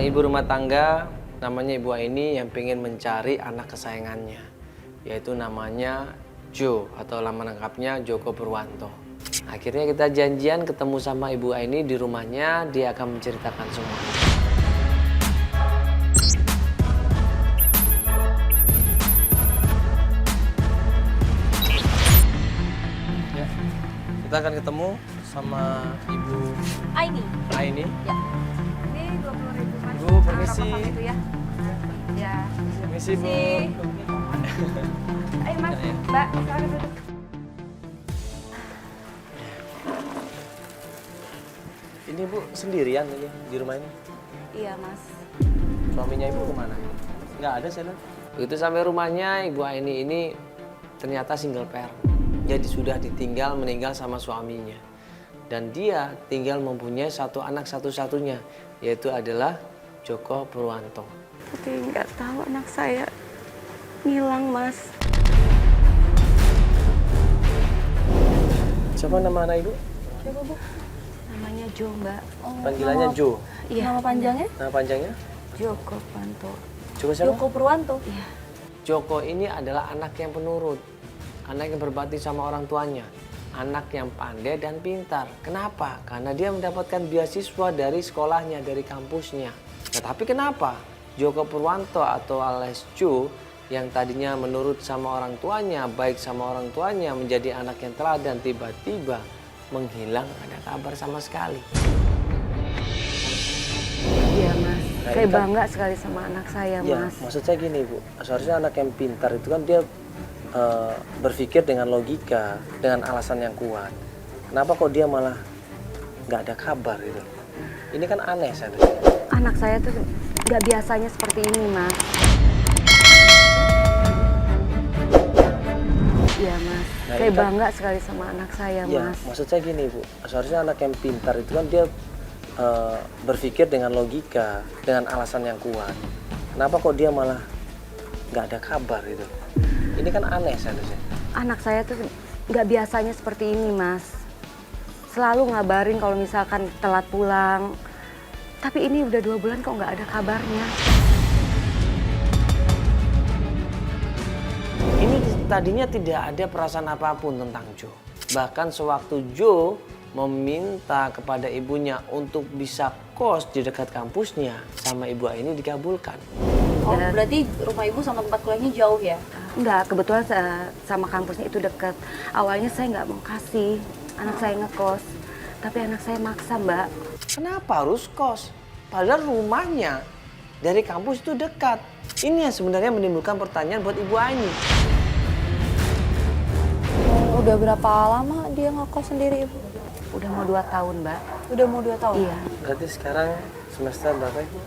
seorang ibu rumah tangga namanya Ibu Aini yang pengen mencari anak kesayangannya, yaitu namanya Jo atau nama lengkapnya Joko Purwanto. Akhirnya kita janjian ketemu sama Ibu Aini di rumahnya, dia akan menceritakan semuanya. Ya, kita akan ketemu sama Ibu Aini. Aini. Ya. Ini 20.000 Mas. Bu, permisi. Rokok itu ya. Ya. Permisi, Bu. Ayo Mas, Mbak, silakan duduk. Ini Bu sendirian ini di rumah ini? Iya Mas. Suaminya Ibu kemana? Nggak ada saya lihat. Begitu sampai rumahnya, Ibu Aini ini ternyata single parent. Jadi sudah ditinggal meninggal sama suaminya. Dan dia tinggal mempunyai satu anak satu-satunya, yaitu adalah Joko Purwanto. Tapi nggak tahu anak saya hilang Mas. Siapa nama anak Ibu? Siapa Bu? Namanya Jo Mbak. Panggilannya Jo. Iya. Nama panjangnya? Nama panjangnya? Joko Purwanto. Joko siapa? Joko Purwanto. Iya. Joko ini adalah anak yang penurut, anak yang berbakti sama orang tuanya, anak yang pandai dan pintar. Kenapa? Karena dia mendapatkan beasiswa dari sekolahnya, dari kampusnya. Nah, tapi kenapa Joko Purwanto atau alias Jo yang tadinya menurut sama orang tuanya, baik sama orang tuanya, menjadi anak yang teladan, tiba-tiba menghilang, ada kabar sama sekali. Iya Mas. Nah, Saya ini kan- bangga sekali sama anak saya Ya, Mas. maksud saya gini Bu, seharusnya anak yang pintar itu kan dia berpikir dengan logika, dengan alasan yang kuat. Kenapa kok dia malah nggak ada kabar gitu? Ini kan aneh saya. Anak saya tuh nggak biasanya seperti ini Mas. Iya Mas. Nah, Saya ini kan- bangga sekali sama anak saya Ya, Mas. maksud saya gini Bu, seharusnya anak yang pintar itu kan dia berpikir dengan logika, dengan alasan yang kuat. Kenapa kok dia malah nggak ada kabar gitu? Ini kan aneh seharusnya. Anak saya tuh nggak biasanya seperti ini Mas. Selalu ngabarin kalau misalkan telat pulang. Tapi ini udah 2 bulan kok nggak ada kabarnya. Ini tadinya tidak ada perasaan apapun tentang Jo. Bahkan sewaktu Jo meminta kepada ibunya untuk bisa kos di dekat kampusnya, sama Ibu Aini dikabulkan. Oh, Ya. berarti rumah ibu sama tempat kuliahnya jauh ya? Enggak, kebetulan sama kampusnya itu deket. Awalnya saya nggak mau kasih anak saya ngekos. Tapi anak saya maksa Mbak. Kenapa harus kos? Padahal rumahnya dari kampus itu dekat. Ini yang sebenarnya menimbulkan pertanyaan buat Ibu Aini. Udah berapa lama dia ngekos sendiri ibu? Udah mau 2 tahun Mbak. Udah mau 2 tahun? Iya, Berarti sekarang semester berapa Ibu?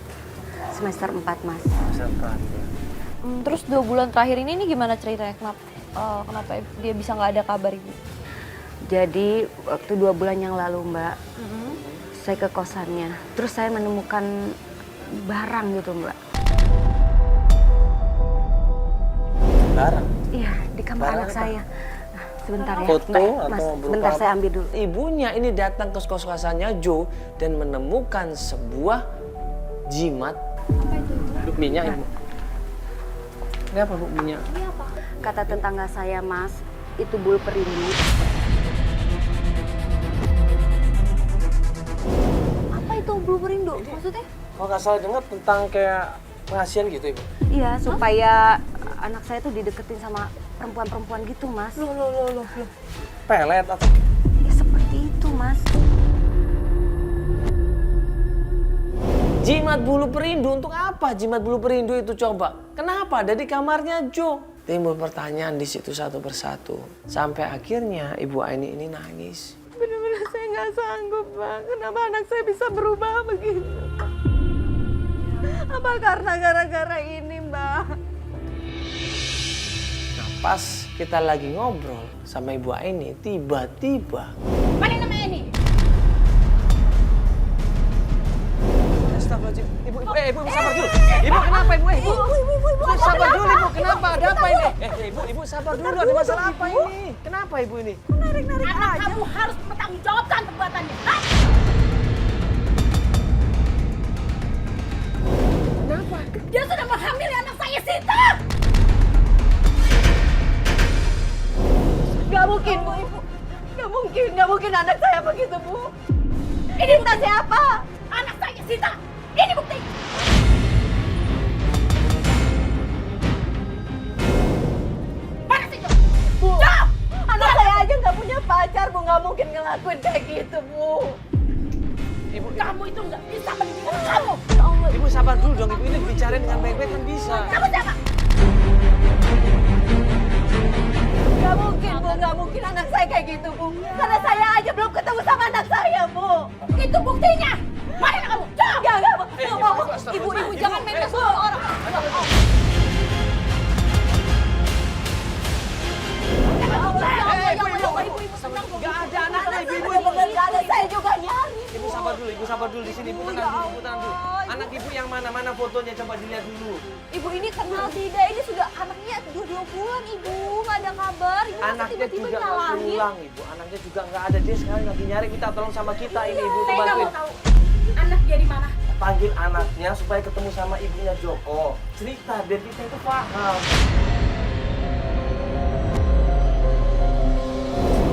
semester 4 Mas. Semester 4 ya. Terus 2 bulan terakhir ini gimana ceritanya? Kenapa dia bisa nggak ada kabar ibu? Jadi waktu 2 bulan yang lalu Mbak, saya ke kosannya. Terus saya menemukan barang gitu Mbak. Barang? Iya, di kamar Barang anak apa? saya. Nah, sebentar ya. Foto Mbak, atau Mas, berupa sebentar apa? saya ambil dulu. Ibunya ini datang ke kos-kosannya Jo dan menemukan sebuah jimat. Apa itu? Minyak Ibu. Ini apa Bu minyak? Ini apa? Kata tetangga saya Mas, itu bulu perindu. Apa itu bulu perindu? Maksudnya? Kalau nggak salah dengar tentang kayak pengasihan gitu Ibu. Iya, supaya anak saya tuh dideketin sama perempuan-perempuan gitu Mas. Loh. Pelet atau? Ya seperti itu Mas. Jimat bulu perindu untuk apa? Jimat bulu perindu itu coba. Kenapa ada di kamarnya Jo? Timbul pertanyaan di situ satu persatu. Sampai akhirnya Ibu Aini ini nangis. Bener-bener saya nggak sanggup Bang. Kenapa anak saya bisa berubah begitu? Apa karena gara-gara ini Mbak? Nah pas kita lagi ngobrol sama Ibu Aini, tiba-tiba Mana namanya ini? Astagfirullahaladzim. Ibu, sabar dulu. Ibu kenapa Ibu? Ibu, sabar dulu Ibu. Kenapa? Ada apa ini? Ibu sabar dulu. Ada masalah apa ini? Kenapa Ibu ini? Narik-narik Anak aja. kamu harus bertanggungjawabkan perbuatannya. Dia sudah menghamili anak saya, Sita! Gak mungkin, Bu, Ibu. Gak mungkin anak saya begitu, Bu. Ini entah siapa. Anak saya, Sita! Ini bukti! Mana sih, Jo? Bu, anak saya aja nggak punya pacar, Bu. Nggak mungkin ngelakuin kayak gitu, Bu. Ibu, Kamu itu nggak bisa mendidik anak kamu! ibu sabar dulu dong, ibu ini bicarain dengan baik-baik kan bisa. Kamu siapa? Nggak mungkin, Bu. Nggak mungkin anak saya kayak gitu, Bu. Karena saya aja belum ketemu sama anak saya, Bu. Itu buktinya! Mana anak kamu? Jo! Nggak, Bu. Bu. Ibu jangan main sama orang. Gak ada anaknya, ibu. Nggak ada, saya juga nyari. Ibu sabar dulu di sini, ibu tenang dulu. Anak ibu yang mana fotonya coba dilihat dulu. Ibu ini kenal tidak? Ini sudah anaknya 2 bulan, Ibu. Nggak ada kabar. Ibu masa Anaknya tiba-tiba juga nggak nyalahin. pulang, ibu. Anaknya juga nggak ada. Dia sekarang lagi nyari, minta tolong sama kita ini, ibu. Saya nggak Bantuin. mau tahu. Anak dia di mana? Panggil anaknya supaya ketemu sama ibunya Joko. Cerita biar kita itu paham.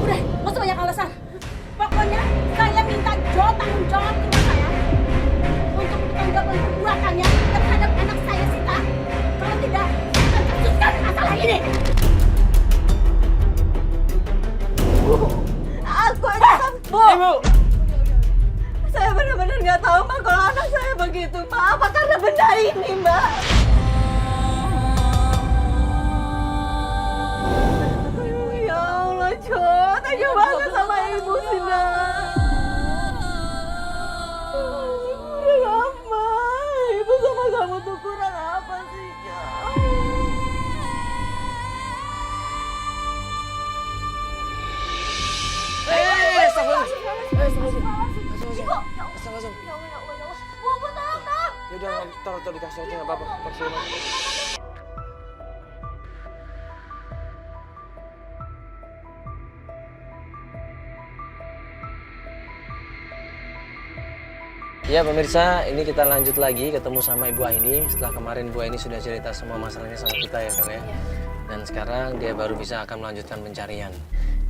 Udah, nggak usah banyak alasan. Pokoknya saya minta Jo tanggung jawab ke saya untuk menanggapi perbuatannya terhadap anak saya, Sita. Kalau tidak, saya akan putuskan masalah ini. Aku aja kan, Bu. Ibu! Saya benar-benar nggak tahu, Mbak, kalau anak saya begitu, Mbak. Apa karena benda ini, Mbak? Aduh, ya Allah, Jo. Thank you banget sama Ibu, Sina. Kurang apa? Ibu sama kamu tuh kurang apa sih, Jo? Ya udah, taruh di kasur aja nggak apa-apa. Percuma. Ya pemirsa, ini kita lanjut lagi ketemu sama Ibu Aini. Setelah kemarin Bu Aini sudah cerita semua masalahnya sama kita ya, Kang ya. Dan sekarang dia baru bisa akan melanjutkan pencarian.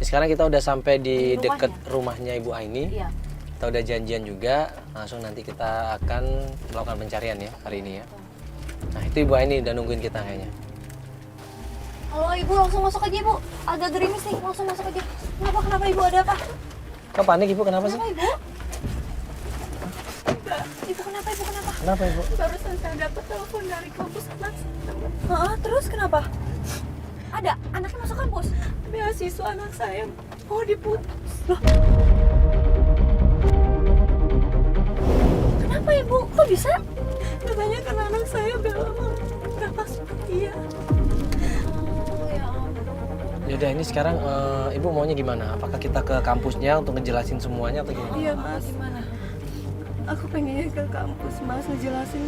Jadi sekarang kita udah sampai di dekat rumahnya Ibu Aini. Iya. Kita udah janjian juga, langsung nanti kita akan melakukan pencarian ya hari ini ya. Nah itu Ibu Aini udah nungguin kita kayaknya. Halo Ibu, langsung masuk aja Ibu. Agak gerimis nih, langsung masuk aja. Kenapa Ibu, ada apa? Kok panik Ibu, kenapa sih? Kenapa Ibu? Ibu kenapa? Kenapa Ibu? Barusan saya dapat telepon dari kampus anak saya. Hah, terus kenapa? Ada anaknya masuk kampus. Beasiswa anak saya mau diputus. Loh. Kenapa Ibu? Kok bisa? Katanya karena anak saya bela nggak masuk dia. Yaudah ini sekarang Ibu maunya gimana? Apakah kita ke kampusnya untuk ngejelasin semuanya atau gimana? Iya Mas. Gimana? Aku pengennya ke kampus Mas ngejelasin.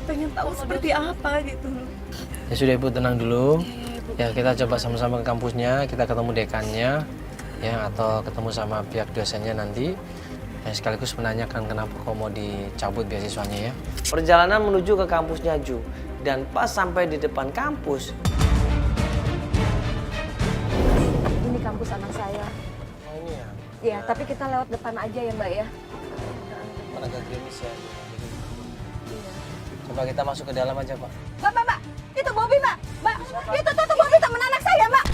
Pengen tahu seperti apa gitu. Ya sudah Ibu tenang dulu. Ya kita coba sama-sama ke kampusnya, kita ketemu dekannya, ya atau ketemu sama pihak dosennya nanti. Ya, sekaligus menanyakan kenapa kok mau dicabut beasiswanya ya. Perjalanan menuju ke kampusnya Ju, dan pas sampai di depan kampus. Ini kampus anak saya. Oh ini ya. Ya, tapi kita lewat depan aja ya, Mbak ya. Agak gerimis ya. Coba kita masuk ke dalam aja Pak. Mbak. Itu Bobby, Mbak. Mbak, itu Bobby teman anak saya, Mbak.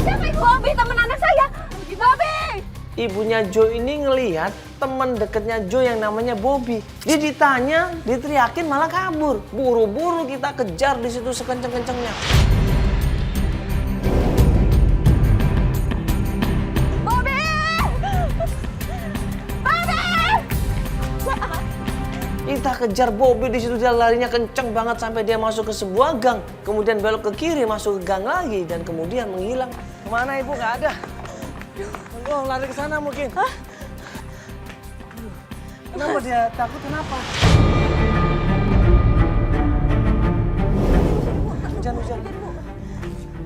Siapa itu Bobby teman anak saya? Bobby! Ibunya Jo ini ngelihat teman dekatnya Jo yang namanya Bobby. Dia ditanya, diteriakin malah kabur. Buru-buru kita kejar di situ sekenceng-kencengnya. Bobby! Bobby! Kita kejar Bobby di situ, dia larinya kenceng banget sampai dia masuk ke sebuah gang. Kemudian belok ke kiri, masuk ke gang lagi dan kemudian menghilang. Kemana Ibu? Nggak ada. Oh, lari ke sana mungkin. Hah? Kenapa dia takut? Kenapa? Hujan.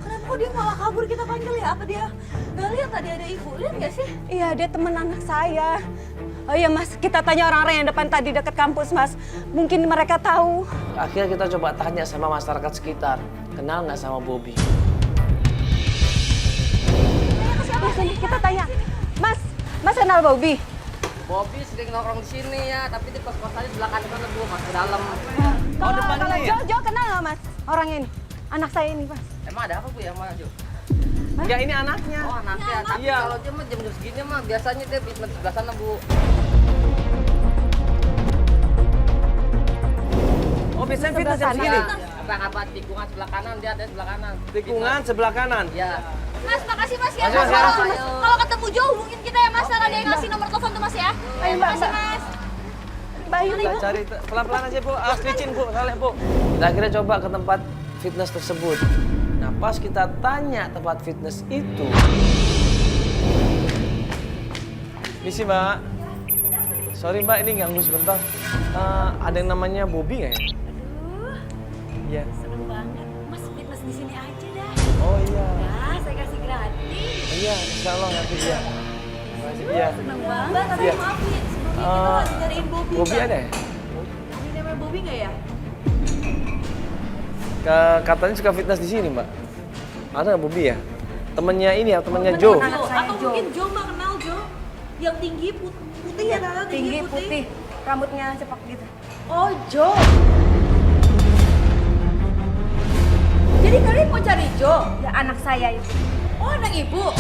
Kenapa kok dia malah kabur, kita panggil ya? Apa dia nggak lihat tadi ada Ibu? Lihat nggak sih? Iya, dia teman anak saya. Oh iya Mas, kita tanya orang-orang yang depan tadi dekat kampus Mas. Mungkin mereka tahu. Akhirnya kita coba tanya sama masyarakat sekitar, kenal nggak sama Bobby? Sini kita tanya. Mas, Mas kenal Bobby? Bobby sering nongkrong di sini ya, tapi di kos-kosannya sebelah kanan sana Bu, Mas, ke dalam. Kalau Jo kenal nggak Mas? Orang ini, anak saya ini Mas. Emang ada apa Bu yang mana Jo? Ya ini anaknya. Oh anaknya, tapi Iya. kalau dia mah jam-jam segini mah biasanya dia di sebelah sana Bu. Oh biasanya fitness jam segini? Apa tikungan sebelah kanan, dia ada sebelah kanan. Tikungan sebelah kanan. Ya. Mas, makasih Mas ya. Makasih, Mas, Mas. kalau ketemu Jo hubungin kita ya Mas. Ada yang ngasih nomor telepon tuh Mas ya. Ayo, Mbak, Makasih Mbak. Mas. Bayu Kita cari pelan-pelan aja Bu, licin Bu, saleh Bu. Kita akhirnya coba ke tempat fitness tersebut. Nah pas kita tanya tempat fitness itu, misi Mbak, sorry Mbak ini ganggu sebentar. Ada yang namanya Bobby nggak ya? Iya. Seneng banget. Mas fitness di sini aja dah. Oh iya. Nah, saya kasih gratis. Iya, insya Allah nanti dia. Masih iya. Seneng banget. Tapi Iya. maaf nih, sebelumnya kita lagi nyariin Bobby. Bobby Mbak. ada ya? Ini namanya Bobby nggak ya? Katanya suka fitness di sini Mbak. Ada nggak Bobby ya? Temennya ini ya, temennya Joe. Jo, atau mungkin Jo Mbak kenal Jo? Yang tinggi putih ya Nana? tinggi putih, rambutnya cepak gitu. Oh Jo. Jadi kalian mau cari Jo? Ya anak saya itu. Oh anak ibu.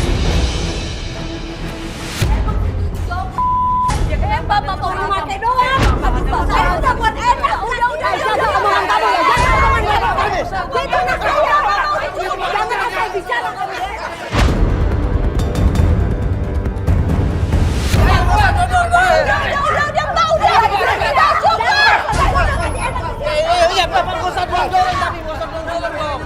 Bapak baru mati doang. Saya udah buat enak. Udah. Jangan omongan kamu ya, jangan omongan kamu. Dia itu anak saya. Jangan asal bicara kamu ya. Udah, dia tahu deh. Kita cukup. Iya, Bapak nggak usah dorong tapi nggak usah dorong dong.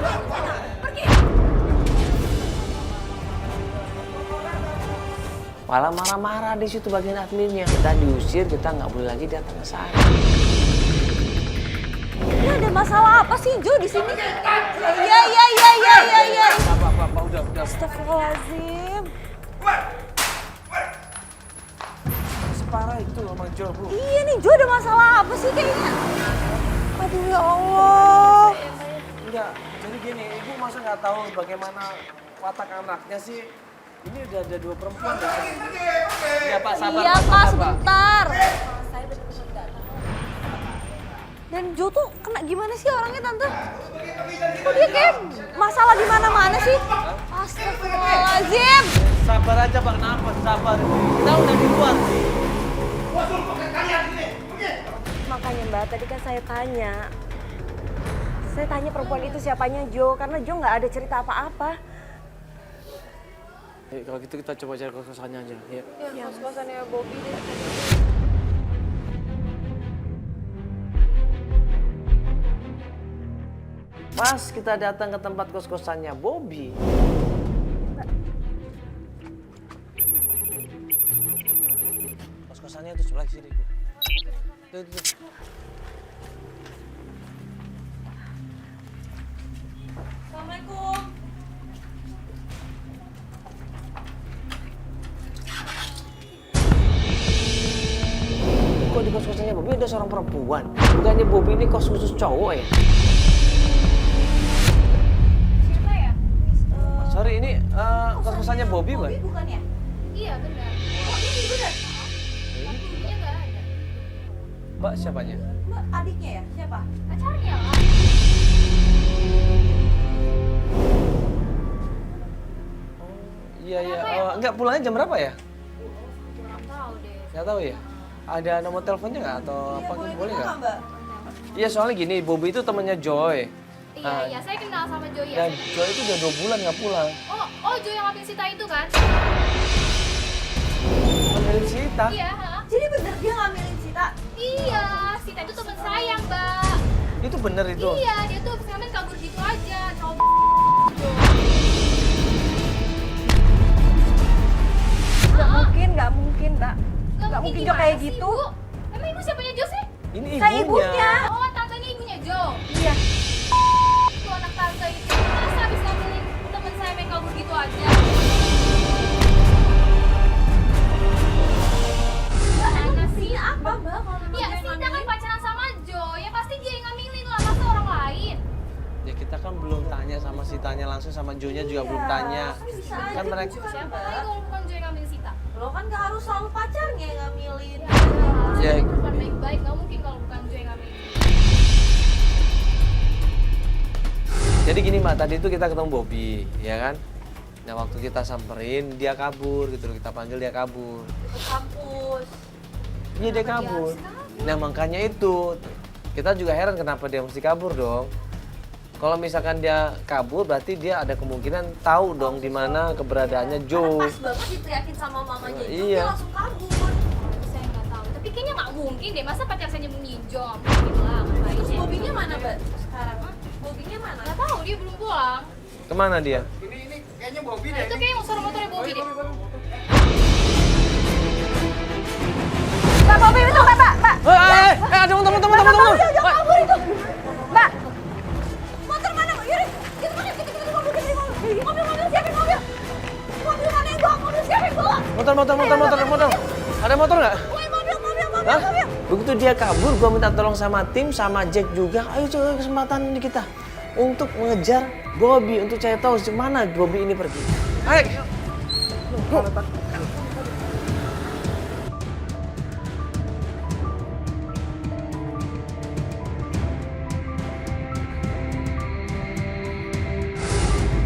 Malah marah-marah di situ bagian adminnya. Kita diusir, kita nggak boleh lagi datang ke sana. Ini ada masalah apa sih Jo di sini? Iya. Bapak, udah. Astagfirullahaladzim. Separah itu sama Joe, Bu. Iya nih Jo ada masalah apa sih kayaknya? Aduh ya Allah. Enggak, jadi gini, Ibu masa nggak tahu bagaimana watak anaknya sih? Ini udah ada 2 perempuan di sini. Iya Pak, sabar. Iya Pak, Pak sabar. sebentar. Dan Jo tuh kena gimana sih orangnya Tante? Kok dia kayak masalah di mana-mana sih? Astagfirullahaladzim. Sabar aja Pak, kenapa? Sabar. Kita udah di luar. Makanya Mbak, tadi kan saya tanya. Saya tanya perempuan itu siapanya Jo, karena Jo nggak ada cerita apa-apa. Kalau gitu kita coba cari kos-kosannya aja. Yuk. Ya, kos-kosannya Bobby deh. Pas kita datang ke tempat kos-kosannya Bobby. Kos-kosannya itu sebelah sini. Tuh. Assalamualaikum. Kok di kos-kosannya Bobby ada seorang perempuan? Bukannya Bobby ini kos khusus cowok ya? Siapa ya? Sorry, ini kos-kosannya Bobby, Mbak? Bobby bukan ya? Iya benar. Oh ini benar. Tapi ibunya nggak ada. Mbak siapanya? Mbak adiknya ya? Siapa? Pacarnya lah. Iya. Kenapa ya? Enggak, pulangnya jam berapa ya? Nggak tahu deh. Nggak tahu ya? Ada nomor teleponnya nggak atau apa gitu, boleh nggak? Mbak? Iya, soalnya gini, Bobby itu temannya Joy. Iya, saya kenal sama Joy Dan ya. Joy itu udah 2 bulan nggak pulang. Oh, Joy yang ngambil Sita itu kan? Panggilin Sita. Iya, ha? Jadi bener dia ngambilin Sita? Iya, Sita itu teman saya, Mbak. Itu bener itu. Iya, dia tuh habis ngamen kabur gitu aja. Cowok. Nggak mungkin, Mbak. Nggak mungkin Jo gimana kayak sih, gitu. Bu? Emang ibu siapanya Jo sih? Ini Saya ibunya. ibunya. Oh, tantenya ibunya Jo. Iya. Tuh anak tante itu. Masa habis ngambilin teman saya main kabur gitu aja? Emang mesti tanya langsung sama Jo-nya juga belum tanya. Kan mereka Siapa lagi kalau bukan Joy yang ngambil Sita? Lo kan gak harus selalu pacarnya yang ngambilin. Ya. Bukan baik-baik, nggak mungkin kalau bukan Joy yang ngambil. Jadi gini Mbak, tadi itu kita ketemu Bobby, ya kan? Nah waktu kita samperin dia kabur gitu, kita panggil dia kabur. Ke kampus. Iya dia kabur. Nah makanya itu kita juga heran kenapa dia mesti kabur dong. Kalau misalkan dia kabur berarti dia ada kemungkinan tahu dong di mana keberadaannya Jo. Pas banget diteriakin sama mamanya Jo, Iya. dia langsung kabur. Saya nggak tahu, tapi kayaknya nggak mungkin deh. Masa pacar saya nyembunyiin Jo? Mungkin lah, ngapain Terus ya? Bobinya mana, Mbak? Sekarang. Bobinya mana? Nggak tahu, dia belum pulang. Kemana dia? Ini kayaknya Bobby Nah, deh. itu kayaknya motor motornya Bobby deh. Mbak Bobby itu Mbak. Ada motor. Kabur itu. Mbak. Motor mana, Mbak? Yuri, kita pakai mobil dari mobil. Mobil, siapin mobil. Mobil mana yang bawa? Mobil siapa yang bawa? Motor. Ada motor nggak? Woi, mobil. Hah? Begitu dia kabur, gua minta tolong sama tim, sama Jack juga. Ayo coba kesempatan ini kita untuk mengejar Bobby, untuk cari tahu mana Bobby ini pergi. Ayo.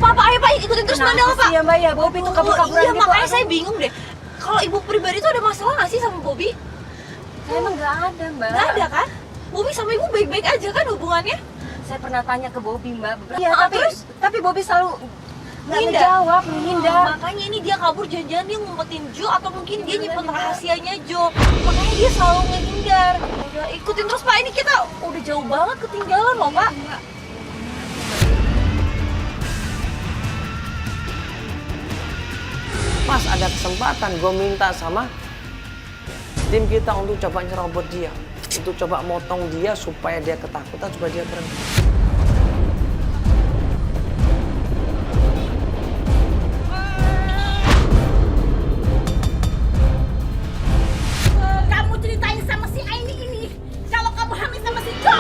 Papa, ayo Pak, ikutin terus Mandala, Pak. Iya Mbak ya, Bobby itu kabur-kaburan Iya, gitu. makanya saya bingung deh. Kalau ibu pribadi itu ada masalah nggak sih sama Bobby? Emang nggak ada Mbak. Nggak ada kan? Bobby sama ibu baik-baik aja kan hubungannya? Saya pernah tanya ke Bobby Mbak. Iya, tapi Bobby selalu nggak Menghindar. ngejawab, menghindar. Makanya ini dia kabur, jangan-jangan dia ngumpetin Jo atau mungkin dia nyimpen rahasianya Jo. Makanya dia selalu ngehindar. Udah ikutin terus Pak, ini kita udah jauh banget ketinggalan loh Pak. Pas ada kesempatan, gue minta sama tim kita untuk coba nyerobot dia, untuk coba motong dia supaya dia ketakutan, supaya dia berhenti. Kamu ceritain sama si Aini ini kalau kamu hamil sama si Jo.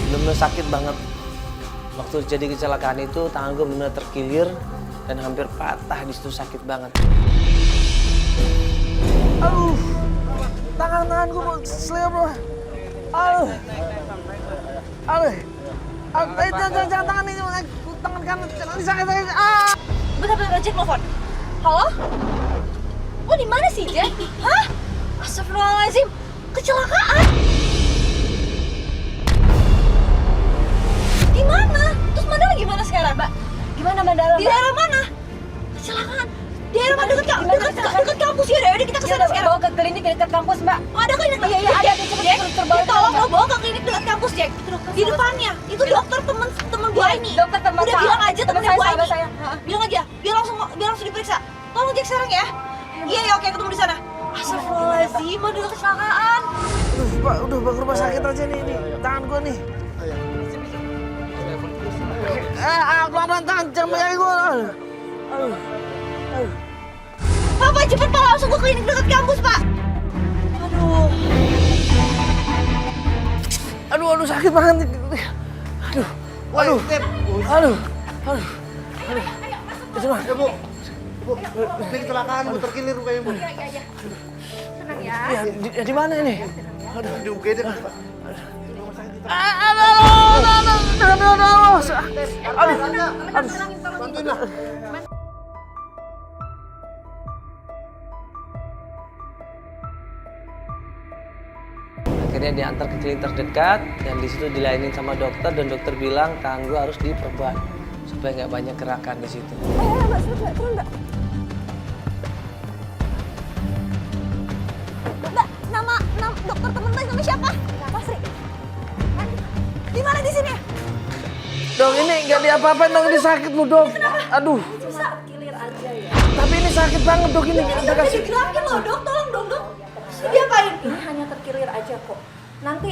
Bener-bener sakit banget. Waktu jadi kecelakaan itu tangan gue bener-bener terkilir dan hampir patah di situ, sakit banget. Aduh, tangan gue mau selip bro. Aduh, jangan tangan ini, tangan kanan sakit. Bentar, Jack nelfon. Halo? Lo di mana sih Jack? Hah? Astagfirullahaladzim, kecelakaan. Di mana? Terus Mandala gimana sekarang, Mbak? Gimana Mandala? Di daerah mana? Kecelakaan. Di daerah mana? Dekat kampus ya. Udah kita ke sana sekarang. Bawa ke klinik dekat kampus Mbak. Oh, ada klinik. Iya, ada. Jack, Terbawa. tolong lo bawa ke klinik dekat kampus, Jack. Di depannya. Itu dokter temen Bu Aini. Dokter teman Udah bilang aja temennya Bu Aini. saya. Bilang aja, biar langsung diperiksa. Tolong Jack sekarang ya. Iya, oke, ketemu di sana. Astagfirullahaladzim, ada kecelakaan. Pak, udah ke rumah sakit aja nih, tangan gue nih. Pelan-pelan tangan, jangan pegang gue. Papa, cepet Pak, langsung ke klinik dekat kampus, Pak. Aduh, sakit banget. Aduh. Itu mah. Ya Bu, ini kecelakaan, Bu, terkilir mukanya Bu. Tenang ya. Ya di mana ini? Di UGD kan Pak. Bantuin lah. Akhirnya diantar ke klinik terdekat dan di situ dilayanin sama dokter dan dokter bilang tangan gue harus diperban supaya nggak banyak gerakan di situ. Mbak, nama dokter temen Mbak namanya siapa? Sri. Di mana di sini? Dok, ini nggak diapa-apain, dong, ini sakit lu dok. Aduh. Tapi ini sakit banget dok, ini. Iya, bisa digerakin loh dok, tolong dong dok. Diapain? Ini hanya terkilir aja kok. Nanti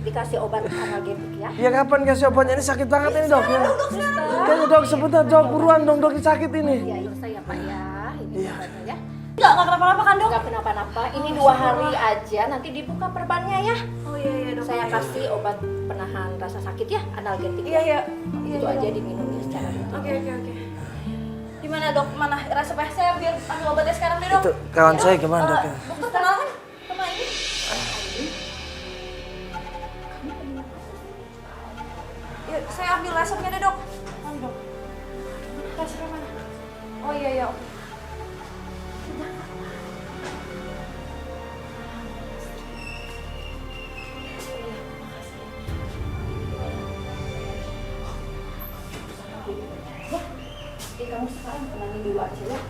dikasih obat analgetik ya. Ya kapan kasih obatnya? Ini sakit banget ini dok ya. Kayaknya dok sebentar dok, buruan dong dok, ini sakit ini. Ya selesai ya Pak ya. Ini obatnya ya. Nggak kenapa-napa kan dok? Nggak kenapa-napa. Ini 2 hari aja, nanti dibuka perbannya ya. Oh iya dok. Saya kasih obat penahan rasa sakit ya, analgetik. Iya. Itu aja diminumnya secara rutin. Oke. Gimana dok? Mana resepnya? Saya biar ambil obatnya sekarang deh dok. Itu kawan saya gimana dok ya? Dokter kenal kan sama ini? Ya, saya ambil resepnya deh dok. Mana dok? Resepnya mana? Oh iya. Kamu sekarang tenangin dulu aja ya.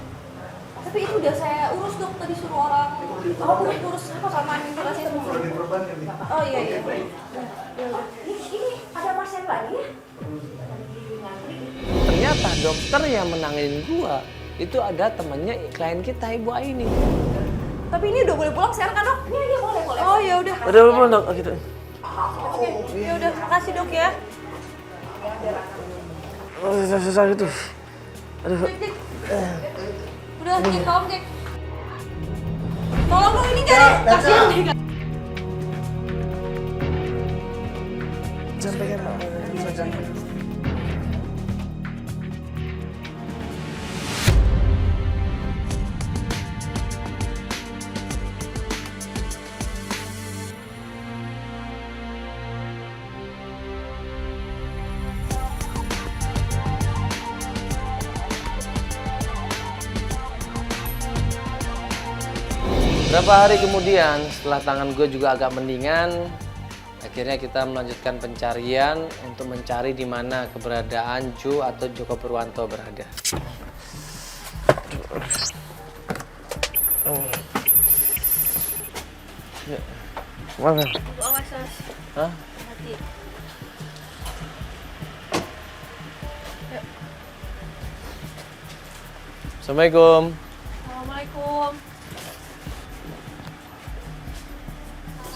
Tapi itu udah saya urus dok, tadi suruh orang. Oh udah urus apa sama administrasi semua. Oh iya. Ini ada pasien lagi ya? Ternyata dokter yang menangin gua itu ada temannya klien kita Ibu Aini. Tapi ini udah boleh pulang sekarang kan dok? Iya boleh. Oh ya udah. Udah pulang dok, gitu. Oke. Ya udah, makasih dok ya. Oh, susah gitu. Aduh. Cek. Udah, cek, tolong cek. Tolong dong ini gak ada. Kasihan deh. Sampaikan saja. Berapa hari kemudian, setelah tangan gue juga agak mendingan, akhirnya kita melanjutkan pencarian untuk mencari di mana keberadaan Jo atau Joko Purwanto berada. Mana? Awas, awas. Hah? Hati. Assalamualaikum. Assalamualaikum.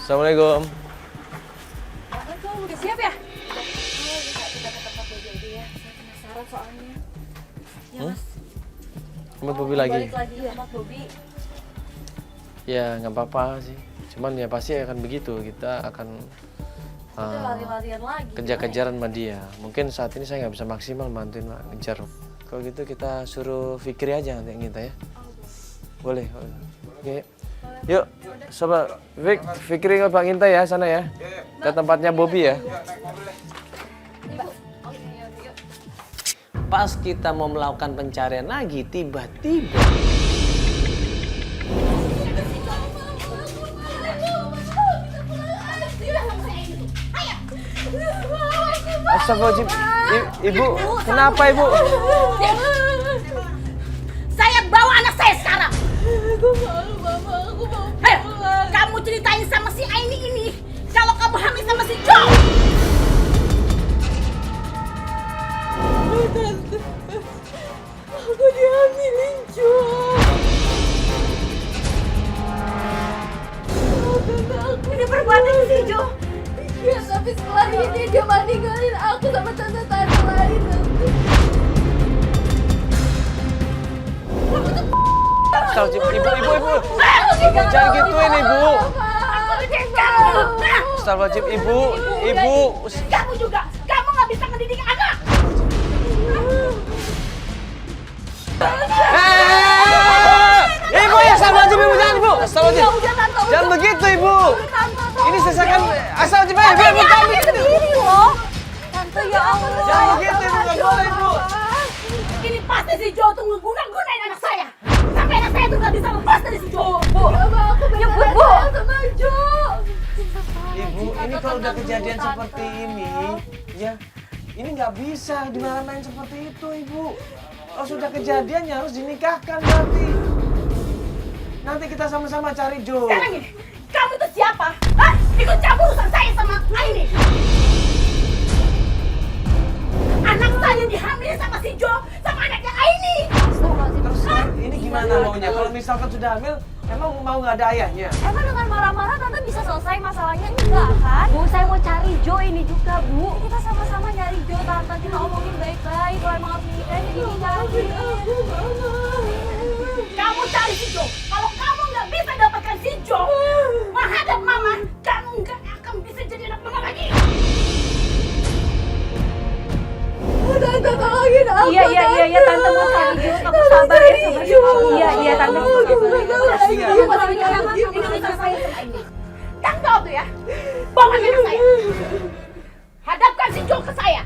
Assalamualaikum. Assalamualaikum, udah siap ya? Udah ke tempat Bobi aja ya. Saya penasaran soalnya. Ya mas. Tempat Bobi lagi? Balik lagi ke tempat Bobi. Ya nggak apa-apa sih. Cuman ya pasti akan begitu. Kita akan Udah lari-larian lagi. kejar-kejaran sama dia. Mungkin saat ini saya nggak bisa maksimal bantuin ngejar. Kalau gitu kita suruh Fikri aja nanti yang kita ya. Boleh. Oke. Yuk, coba Fikri ke Pak Ngintai ya sana ya. Ke tempatnya Bobi ya. Pas kita mau melakukan pencarian lagi, tiba-tiba Astagfirullahaladzim. Ibu, kenapa Ibu? Saya bawa anak saya sekarang. Hei, kamu ceritain sama si Aini ini kalau kamu hamil sama si Jo. Tante, aku dihamilin Jo. Ini perbuatan si Jo. Ya, tapi setelah ini dia mau ninggalin aku sama tante-tante lain nanti. Astagfirullahaladzim, ibu. Jangan gituin Ibu. Astagfirullahaladzim, Ibu. Kamu juga, kamu nggak bisa mendidik anak. Ibu ya, astagfirullahaladzim, Ibu jangan Ibu. Astagfirullahaladzim. Jangan begitu Ibu. Ini sesakan astagfirullahaladzim, Ibu jangan begitu. Tante ya Allah. Jangan begitu Ibu, nggak boleh Ibu. Ini pasti si Jo tuh ngeguna-gunain anak saya. Sampai anak saya tuh nggak bisa lepas dari si Jo. Aku beneran sayang sama Jo. Ibu, ini kalau udah kejadian seperti ini, ya, ini nggak bisa dimarahin seperti itu, Ibu. Kalau sudah kejadian ya harus dinikahkan berarti. Nanti kita sama-sama cari Jo. Sekarang ini, kamu itu siapa? Hah? Ikut campur urusan saya sama Aini. Anak saya dihamilin sama si Jo, sama anaknya Aini. Terus ini gimana maunya? Kalau misalkan sudah hamil, Emang mau nggak ada ayahnya? Emang dengan marah-marah tante bisa selesai masalahnya? Enggak kan? Bu, saya mau cari Jo ini juga, Bu. Kita sama-sama nyari Jo, tante. Kita omongin baik-baik. Kalau emang harus menikahnya gini cari. Kamu cari si Jo. Kalau kamu nggak bisa dapatkan si Jo, menghadap mama, kamu nggak akan bisa jadi anak mama lagi. Tante tolongin aku. Iya, Tante mau cari Jo. Kamu sabar ya, sabar. Iya, Tante mau Kan kau tuh ya, bawa anak saya. Hadapkan si Jo ke saya.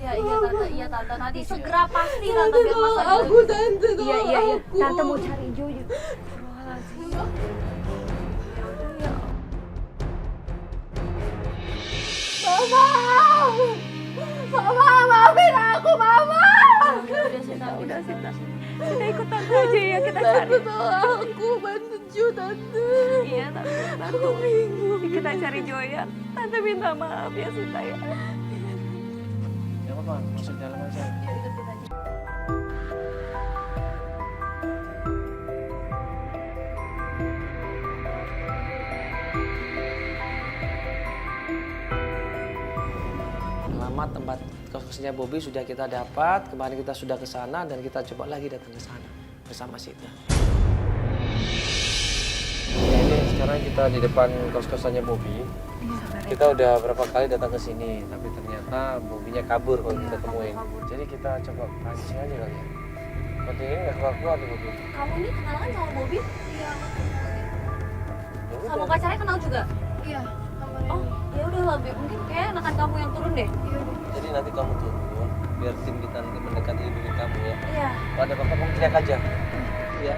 Iya tante. Nanti segera pasti tante biar masalah. Aku tante tolong Iya. aku. Tante mau cari Jo. Mama, maafin aku, Mama. Udah Sita. Sita ikut Tante aja ya, kita cari. Tante tolong aku, bantu Jo, Tante. Iya, Tante. Bantu. Kita cari Jo ya. Tante minta maaf ya, Sita ya. Ya apa, masuk dalam aja. Alamat tempat kos-kosnya Bobby sudah kita dapat. Kemarin kita sudah ke sana dan kita coba lagi datang ke sana bersama Sita. Ya, ini sekarang kita di depan kos-kosannya Bobby. Kita udah berapa kali datang ke sini, tapi ternyata Bobby-nya kabur kalau kita temuin. Jadi kita coba pancing aja kali ya. Pentingnya nggak keluar tuh Bobby. Kamu ini kenalan sama Bobby? Iya. Ya udah. Sama pacarnya kenal juga? Iya. Oh, ya udah lah, mungkin kayak enakan kamu yang turun deh. Jadi nanti kamu turun, biar tim kita nanti mendekati ibu kamu ya. Iya. Kalau ada apa-apa kamu teriak aja. Iya.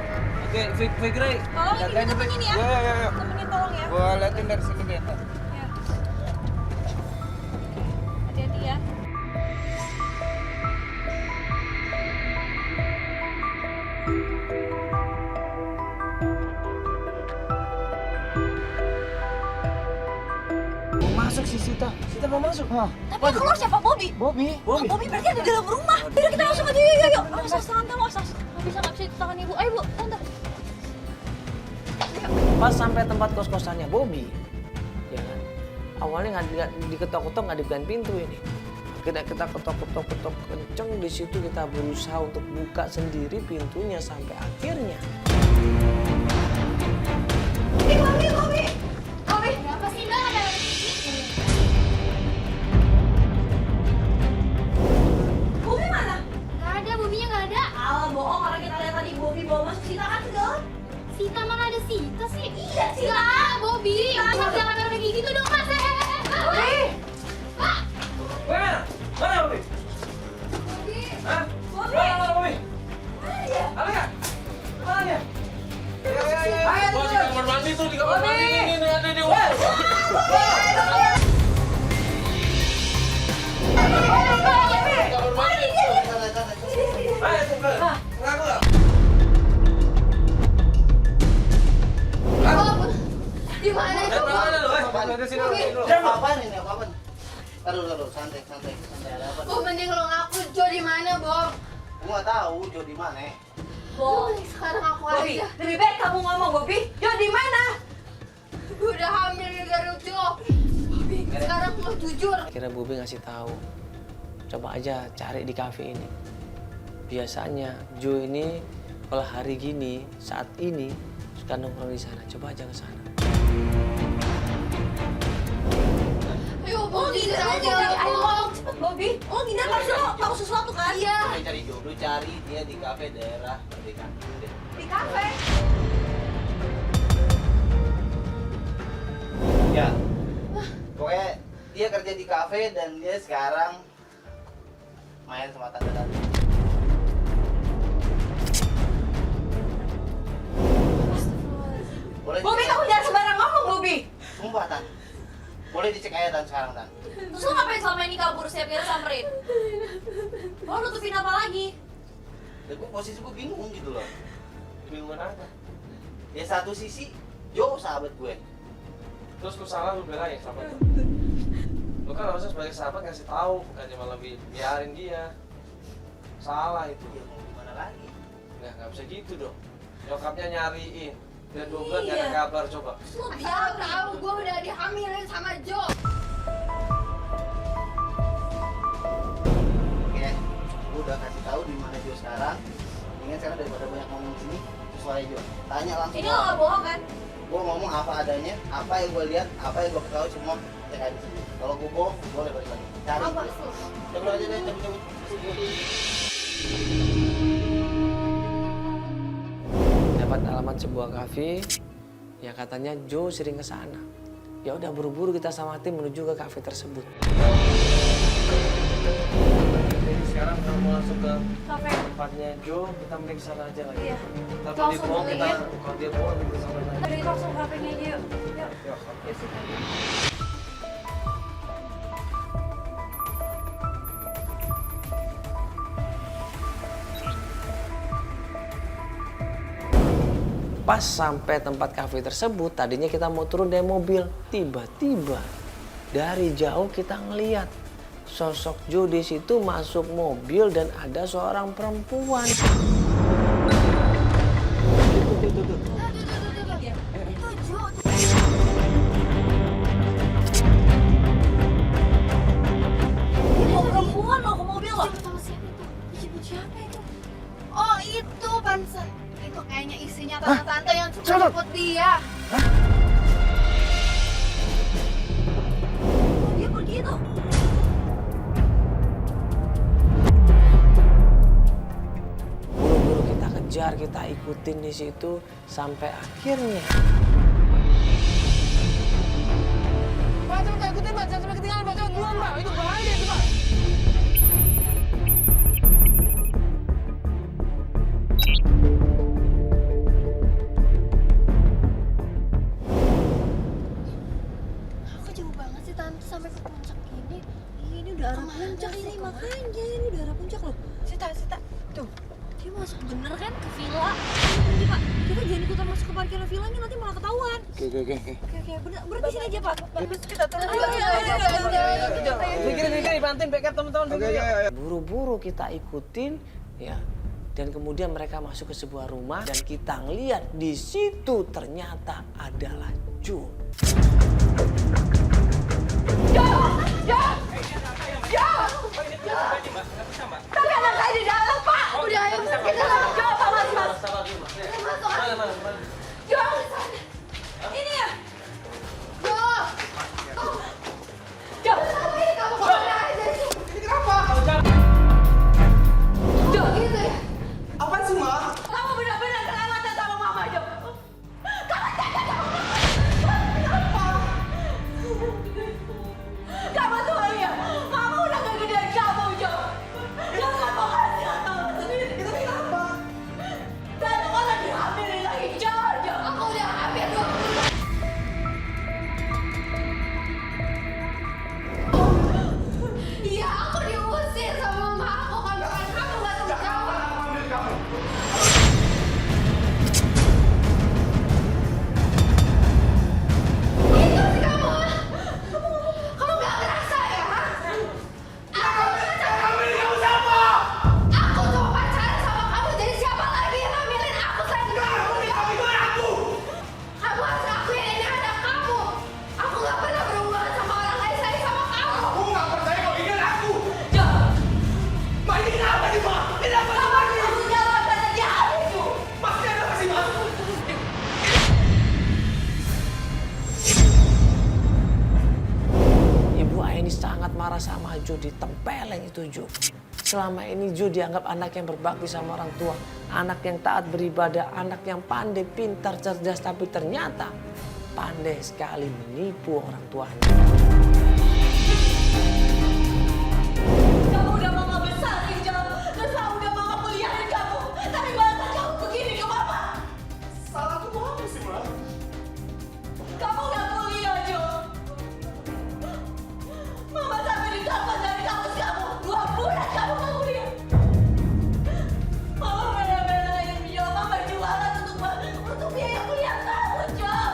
Oke, Fikri. Tolong ini temenin ya. Ya. Temenin tolong ya. Gua liatin dari sini dia. Hati-hati ya. Mau masuk sih Sita. Sita mau masuk. Tapi yang keluar siapa? Bobby? Bobby. Bobby berarti ada di dalam rumah. Yaudah kita langsung aja, yuk. Awas, tante, awas. Nggak bisa itu tangan ibu. Ayo, Bu, tante. Pas sampai tempat kos-kosannya Bobby, ya kan? Awalnya nggak diketok-ketok, nggak dibukain pintu ini. Kita ketok-ketok kenceng, di situ kita berusaha untuk buka sendiri pintunya sampai akhirnya. Bobby! Kenapa sih, Mbak? Ada Bobby mana? Nggak ada, Bobinya nggak ada. Alah, bohong. Orang kita lihat tadi Bobby bawa masuk Sita kan segala. Sita mana ada Sita sih? Iya, Sita. Nggak, Bobby. Jangan kayak gitu dong, Mas. Pak! Mana Bobby? Hah? Mana Bobby? Ada nggak? Mana dia? Ayo, di kamar mandi tuh, di kamar mandi. Ini ada di luar. Di mana itu? Apa-apaan ini, apa-apaan? Taruh, santai. Ada apa? Bob, mending lo ngaku Jo di mana, Bob? Gua nggak tahu Jo di mana. Bob, sekarang aku Bobby, aja. lebih baik kamu ngomong, Bobby. Yo, di mana? Gue udah hamil gara-gara Jo. Bobby, sekarang lo jujur. Akhirnya Bobby ngasih tahu, coba aja cari di kafe ini. Biasanya Jo ini kalau hari gini, saat ini suka nongkrong di sana. Coba aja ke sana. Ayo, Bob, Ngindar jujur aja, aja, Bobby. Ayo Bob. ngomong cepet, Bobby. Oh, ngindar pasti lo tahu sesuatu kan? Iya. Cari Jo, lu cari dia di kafe daerah Merdeka. Di kafe. Ya. Pokoknya dia kerja di kafe dan dia sekarang main sama tante-tante. Boleh Bobby, dicek- kamu jangan sembarang ngomong, Bobby. Sumpah, Tan. Boleh dicek aja Tan sekarang, Tan. Terus lo ngapain selama ini kabur setiap kira samperin? Lo nutupin apa lagi? Ya posisi gue bingung gitu loh. Bingungan apa? Ya satu sisi Jo sahabat gue. Terus lu salah lu belain sahabat lu. Lu kan harusnya sebagai sahabat ngasih tahu, bukannya malah biarin dia. Salah itu. Ya mau gimana lagi? Nggak bisa gitu dong. Nyokapnya nyariin. Udah 2 bulan gak ada kabar coba. Asal tahu gue udah dihamilin sama Jo. Oke, gue udah kasih tahu di mana Jo sekarang. Ingat sekarang daripada banyak ngomong di sini, sesuai Jo. Tanya langsung. Ini lo gak bohong kan? Gue ngomong apa adanya, apa yang gue lihat, apa yang gue ketahui semua cek aja di sini. Kalau gue bohong, boleh balik lagi. Cari. Cabut aja deh, cabut. Dapat alamat sebuah kafe, ya katanya Joe sering ke sana. Ya udah buru-buru kita sama tim menuju ke kafe tersebut. Jadi sekarang kita mau langsung ke Kafe. tempatnya Joe, kita mending sana aja lagi. Iya. Tapi dia Langsung bohong beli kita, ya. kalau dia bohong kita sama lagi. Tadi langsung kafenya aja yuk. Yuk. Yuk. Yuk sih. Pas sampai tempat kafe tersebut, tadinya kita mau turun dari mobil. Tiba-tiba dari jauh kita ngeliat sosok Joe di situ masuk mobil dan ada seorang perempuan. Ini perempuan lo ke mobil lo. Sama siapa itu? Dijemput siapa itu? Oh itu pansen. Itu kayaknya isinya tante-tante yang suka jemput dia. Dia pergi tuh. Buru-buru kita kejar, kita ikutin di situ sampai akhirnya. Pak, coba ikutin Pak, jangan sampai ketinggalan Pak, coba duluan Pak, itu bahaya itu Pak. Kok jauh banget sih tante sampai ke puncak ini? Ini udah arah puncak ini makanya ini udah arah puncak loh. Sita, tuh. Dia masuk bener kan ke villa? Nanti Pak, kita jangan ikutan masuk ke parkiran villanya nanti malah ketahuan. Oke. Oke, berarti sini aja Pak. Kita turun. Gini, bantuin backup teman-teman. Buru-buru kita ikutin ya. Dan kemudian mereka masuk ke sebuah rumah dan kita ngeliat di situ ternyata adalah Joe. Tapi anak saya di dalam Pak. Udah ayo kita langsung jawab Pak Mas. Masuk. Jauh sana. Ini ya. Jauh. Ini kamu kemana aja sih? Ini kenapa? Jauh gitu ya. Apaan sih Ma? Kamu benar-benar kelewatan sama Mama Jauh. Kamu tuh ya, Mama udah gak gedein kamu, Jo. Jangan mau kasih tahu sendiri. Itu kenapa? Dan malah dihamilin lagi, Jo. Aku udah hamil 2 bulan. Iya, aku diusir sama Mama aku karena kamu gak tanggung jawab. Itu sih kamu. Kamu gak ngerasa ya? Aku cuma pacaran sama kamu. Jadi siapa lagi yang ngambilin aku selain kamu? Kamu harus akuin ini anak kamu. Aku gak pernah berhubungan sama orang lain selain sama kamu. Aku nggak percaya kok ini aku. Jom, Ma, ini kenapa sih Ma? Ini apa sih Ma? kamu jawab karena dia adikku. Maksudnya apa sih Ma? Ibu Aini sangat marah sama Joe, ditempeleng itu Joe. Selama ini Joe dianggap anak yang berbakti sama orang tua, anak yang taat beribadah, anak yang pandai, pintar, cerdas, tapi ternyata pandai sekali menipu orang tuanya. Kamu udah Mama besarin, Jom. Terus udah Mama kuliahin kamu. Tapi malah kamu begini ke Mama. Salah aku apa sih Ma? Kamu udah kuliah, Jom. Mama sampai ditelepon dari kampus kamu. 2 bulan kamu gak kuliah. Mama bela-belain biaya Mama jualan untuk biaya kuliah kamu, Jom.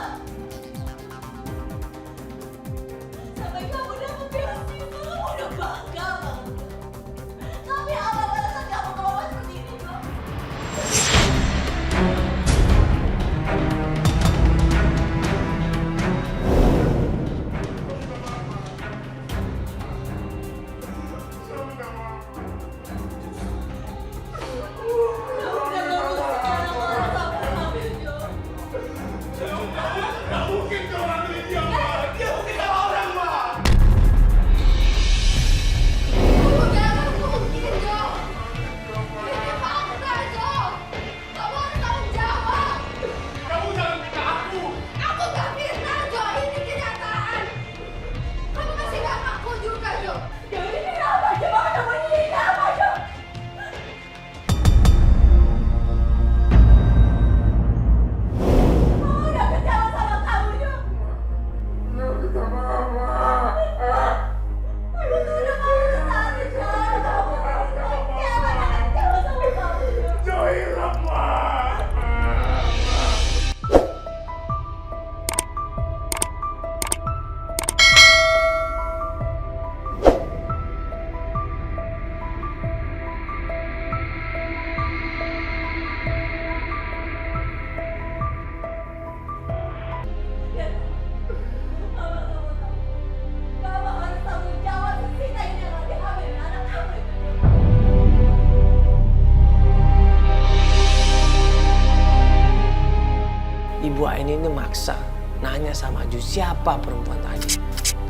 Bu Aini ini maksa nanya sama Ju, siapa perempuan tadi?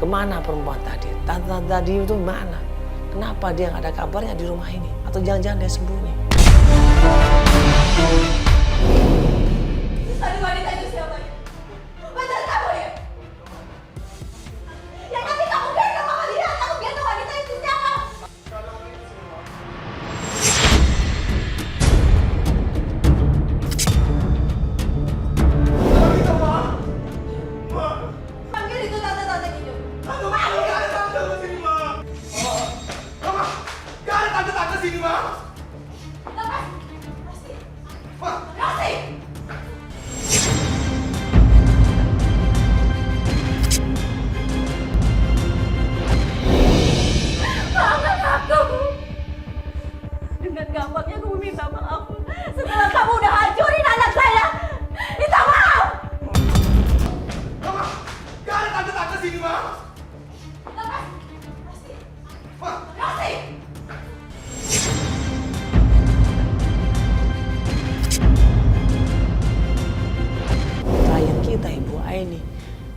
Kemana perempuan tadi? Tante tadi itu mana? Kenapa dia nggak ada kabarnya di rumah ini? Atau jangan-jangan dia sembunyi? Tadi wanita itu siapa ya? Pacar kamu ya? Yang nanti kamu gendong sama dia, kamu gendong wanita itu siapa? Panggil itu tante-tante gitu. Lepas. Rossi. Maafkan aku. Dengan gampangnya kamu minta maaf. Setelah kamu udah hancurin anak saya. Minta maaf. Lepas. Rossi. Klien kita Ibu Aini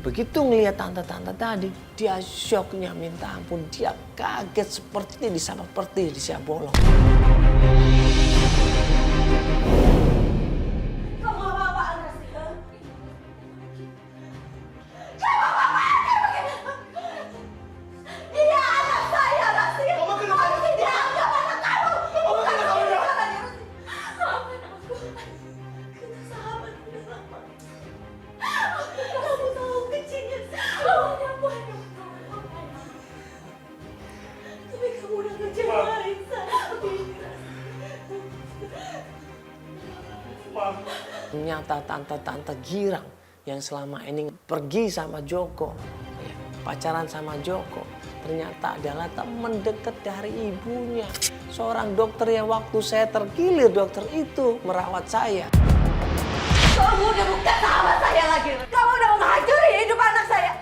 begitu ngelihat tante-tante tadi, dia syoknya minta ampun, dia kaget seperti disapa petir di siap bolong. Kamu apa-apaan, Rossi? Kamu apa-apaan kayak begini? Dia anak saya, Rossi. Harusnya dia anggap anak kamu. Bukan kamu caranya, Rossi. Maafkan aku. Kita sahabat udah lama. Kamu tahu kecilnya semuanya banyak. Tapi kamu udah ngecewain saya begini, Rossi. Ternyata tante-tante girang yang selama ini pergi sama Joko, ya, pacaran sama Joko, ternyata adalah teman dekat dari ibunya. Seorang dokter yang waktu saya terkilir, dokter itu merawat saya. Kamu udah bukan sahabat saya lagi. Kamu udah menghancuri hidup anak saya.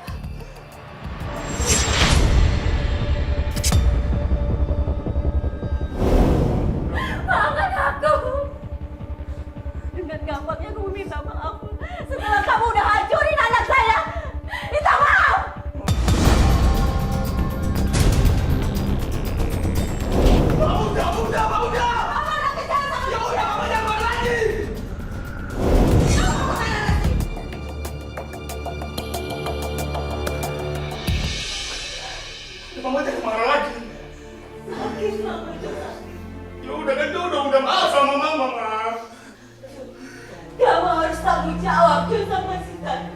Maafkan aku. Dengan gampangnya kamu minta maaf. Setelah kamu udah hancurin anak saya. Minta maaf. Udah. Kamu udah kejar sama dia. Kamu jangan lagi. Kamu kemana, Rossi? Mama jangan marah lagi. Makin lama juga. Ya udah kan dia udah maaf sama mama, Ma. Kamu harus tanggung jawab juga sama Sita.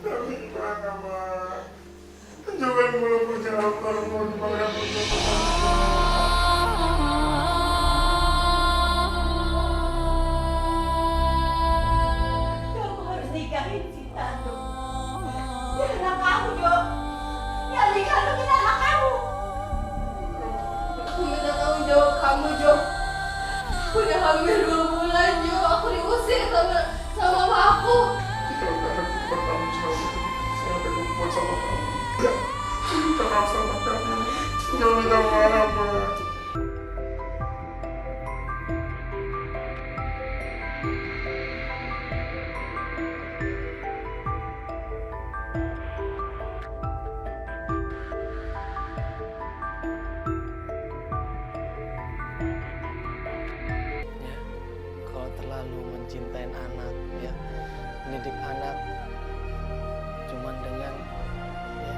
Tapi gimana, Ma? Jangan belum punya apa mau gimana punya Kamu harus nikahin Sita, Jo. Dia anak kamu, Jo. Yang dikandungin anak kamu. Aku minta tanggung jawab kamu, Jo. Aku udah hamil 2 bulan, Jo. Aku diusir sama mama aku. Kalau nggak ada bertanggung jawab itu, saya akan membuat sama kamu. Minta maaf sama kamu. Jangan minta maaf, Ma. Ya, kalau terlalu mencintai anak, ya, mendidik anak cuman dengan, ya,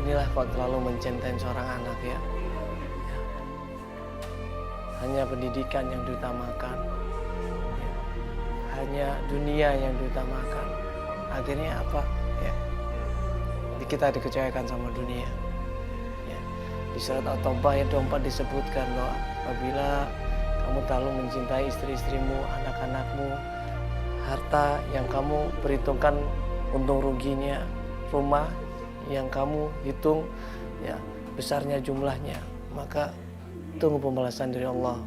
inilah kalau terlalu mencintai seorang anak, ya, ya, hanya pendidikan yang diutamakan, ya, hanya dunia yang diutamakan, akhirnya apa, ya, kita dikecewakan sama dunia. Ya. Di surat At-Taubah ayat 24 disebutkan bahwa apabila kamu terlalu mencintai istri-istrimu, anak-anakmu, harta yang kamu perhitungkan untung ruginya, rumah yang kamu hitung ya besarnya jumlahnya, maka tunggu pembalasan dari Allah.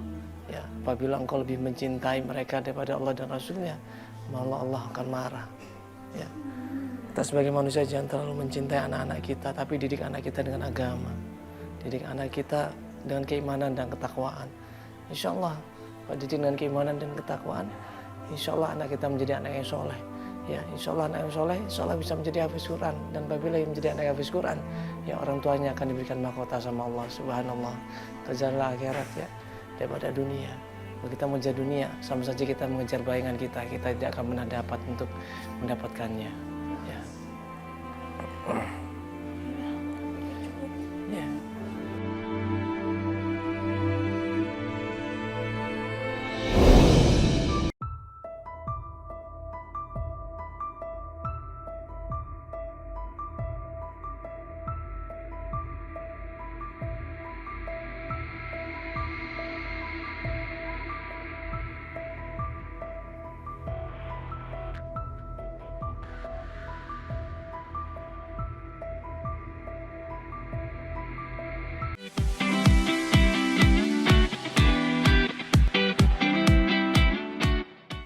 Ya, apabila engkau lebih mencintai mereka daripada Allah dan Rasulnya, maka Allah akan marah. Ya. Kita sebagai manusia jangan terlalu mencintai anak-anak kita, tapi didik anak kita dengan agama, didik anak kita dengan keimanan dan ketakwaan. Insya Allah, kalau didik dengan keimanan dan ketakwaan, insya Allah anak kita menjadi anak yang soleh. Ya, insya Allah anak yang soleh, insya Allah bisa menjadi hafiz Quran. Dan apabila yang menjadi anak hafiz Quran, ya orang tuanya akan diberikan mahkota sama Allah Subhanallah. Terjalanlah akhirat ya daripada dunia. Kalau kita mengejar dunia, sama saja kita mengejar bayangan kita tidak akan pernah dapat untuk mendapatkannya.